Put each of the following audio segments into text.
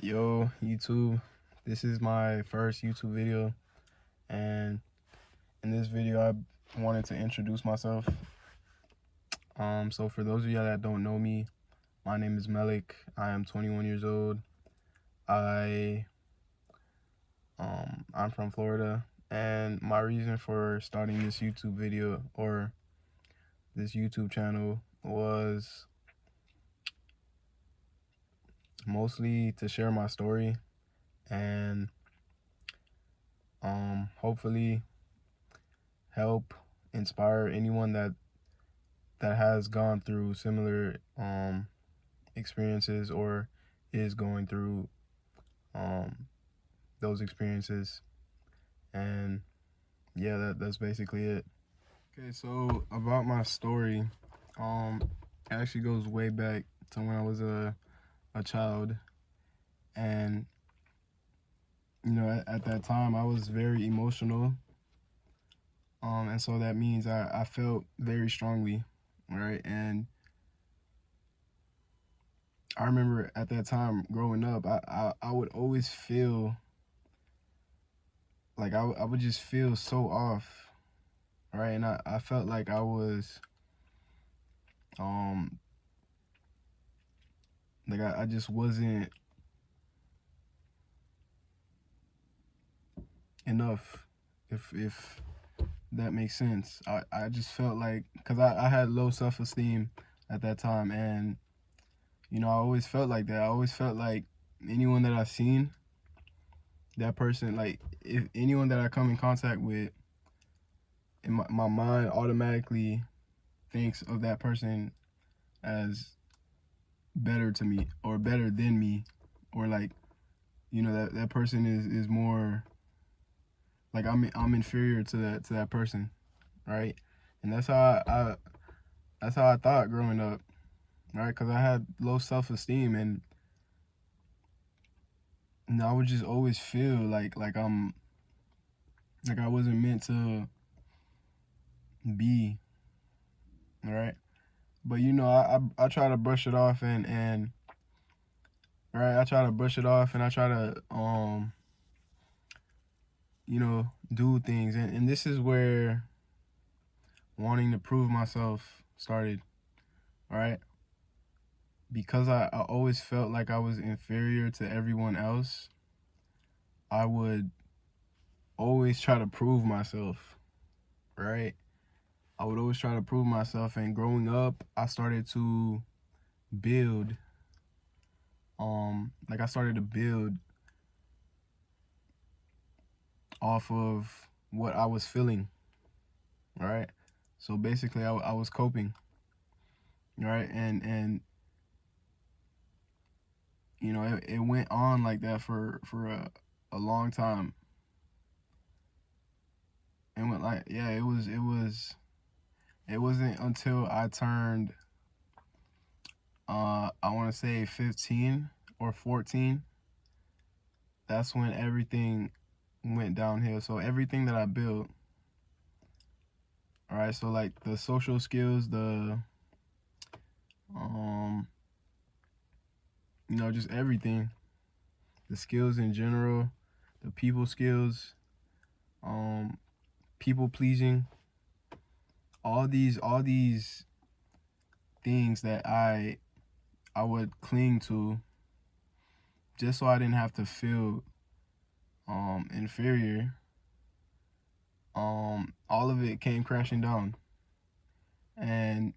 Yo, YouTube, this is my first YouTube video, and in this video I wanted to introduce myself. So for those of y'all that don't know me, my name is Melik. I am 21 years old. I'm from Florida, and my reason for starting this YouTube video or this YouTube channel was mostly to share my story and hopefully help inspire anyone that has gone through similar experiences or is going through those experiences. And yeah, that's basically it. Okay, so about my story, it actually goes way back to when I was a child. And you know, at that time I was very emotional, and so that means I felt very strongly, right? And I remember at that time growing up, I would always feel like I would just feel so off, right? And I felt like I was, like I just wasn't enough, if that makes sense. I just felt like, because I had low self-esteem at that time, and you know, I always felt like that. I always felt like anyone that I seen, that person, like if anyone that I come in contact with, in my mind automatically thinks of that person as better to me or better than me, or like, you know, that person is more like I'm inferior to that person, right? And that's how I thought growing up, right? Because I had low self-esteem, and you know, I would just always feel like I wasn't meant to be, right? But you know, I try to brush it off, and right, I try to brush it off, and I try to you know, do things, and this is where wanting to prove myself started, right? Because I always felt like I was inferior to everyone else, I would always try to prove myself, right? I would always try to prove myself, and growing up, I started to build, like I started to build off of what I was feeling, right? So basically, I was coping, right? And you know, it went on like that for a long time. And went like, yeah, it wasn't until I turned I want to say 15 or 14, that's when everything went downhill. So everything that I built, all right, so like the social skills, the you know, just everything, the skills in general, the people skills, people pleasing, all these things that I would cling to just so I didn't have to feel inferior. All of it came crashing down. And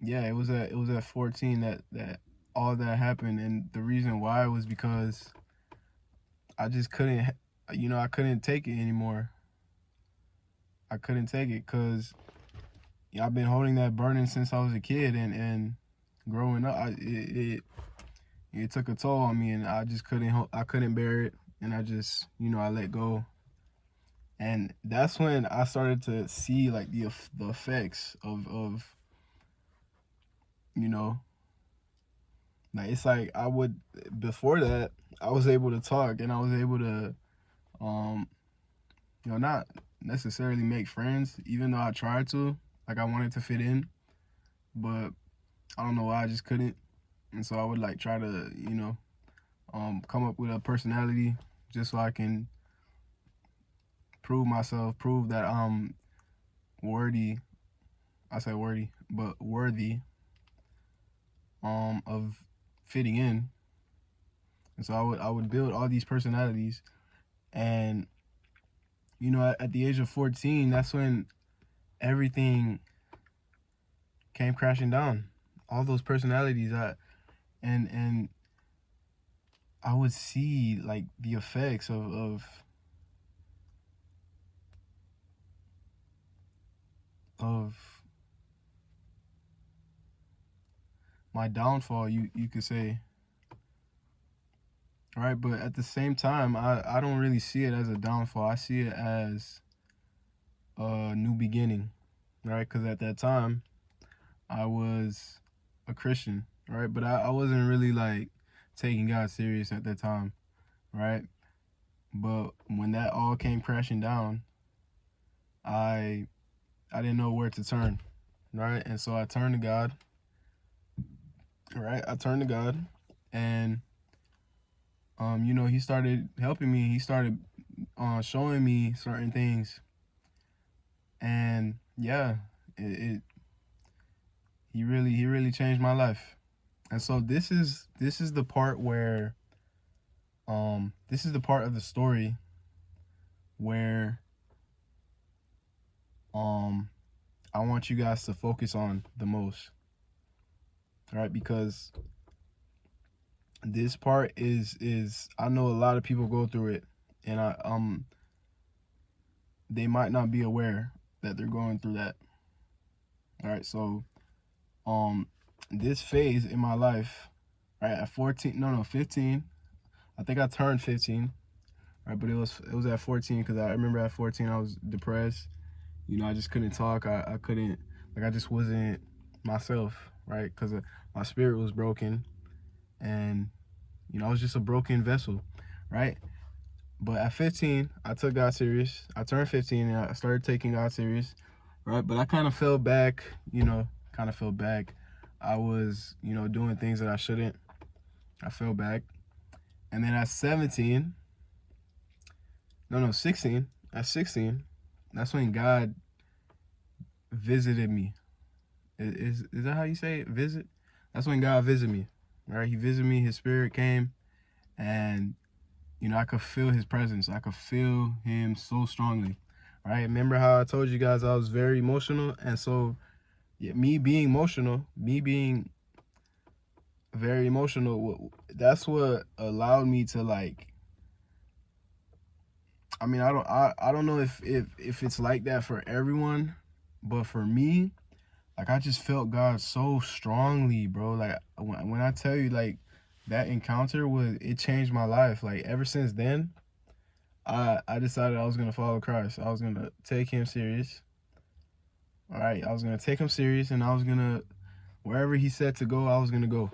yeah, it was at 14 that all that happened. And the reason why was because I just couldn't, you know, I couldn't take it anymore. I couldn't take it because, you know, I've been holding that burden since I was a kid, and growing up, it took a toll on me, and I just I couldn't bear it, and I just, you know, I let go. And that's when I started to see like the effects of you know, like it's like I would, before that I was able to talk, and I was able to um you know, not necessarily make friends, even though I tried to, like I wanted to fit in, but I don't know why I just couldn't. And so I would like try to, come up with a personality just so I can prove myself, prove that I'm worthy. I say worthy, but worthy of fitting in. And so I would build all these personalities. And at the age of 14, that's when everything came crashing down. All those personalities, and I would see like the effects of my downfall, you could say. All right, but at the same time, I don't really see it as a downfall. I see it as a new beginning, right? Because at that time, I was a Christian, right? But I wasn't really like taking God serious at that time, right? But when that all came crashing down, I didn't know where to turn, right? And so I turned to God, right? I turned to God, and he started helping me. He started showing me certain things, and yeah, he really changed my life. And so this is the part where this is the part of the story where I want you guys to focus on the most. All right, because this part is I know a lot of people go through it, and they might not be aware that they're going through that. All right, so this phase in my life, right, at 14, no, 15, I think I turned 15, right, but it was at 14 because I remember at 14 I was depressed. I just couldn't talk. I couldn't, like, I just wasn't myself, right, because my spirit was broken, and I was just a broken vessel, right? But at 15, I took God serious. I turned 15 and I started taking God serious, right? But I kind of fell back, I was, doing things that I shouldn't. I fell back. And then at 17, no, 16, at 16, that's when God visited me. Is that how you say it? Visit? That's when God visited me, right? He visited me, his spirit came, and I could feel his presence. I could feel him so strongly, right? Remember how I told you guys I was very emotional? And so, yeah, me being very emotional, that's what allowed me to, like, I mean, I don't know if it's like that for everyone, but for me, like, I just felt God so strongly, bro. Like, when I tell you, like, that encounter it changed my life. Like, ever since then, I decided I was gonna follow Christ. I was gonna take him serious. All right, I was gonna take him serious, and I was gonna, wherever he said to go, I was gonna go.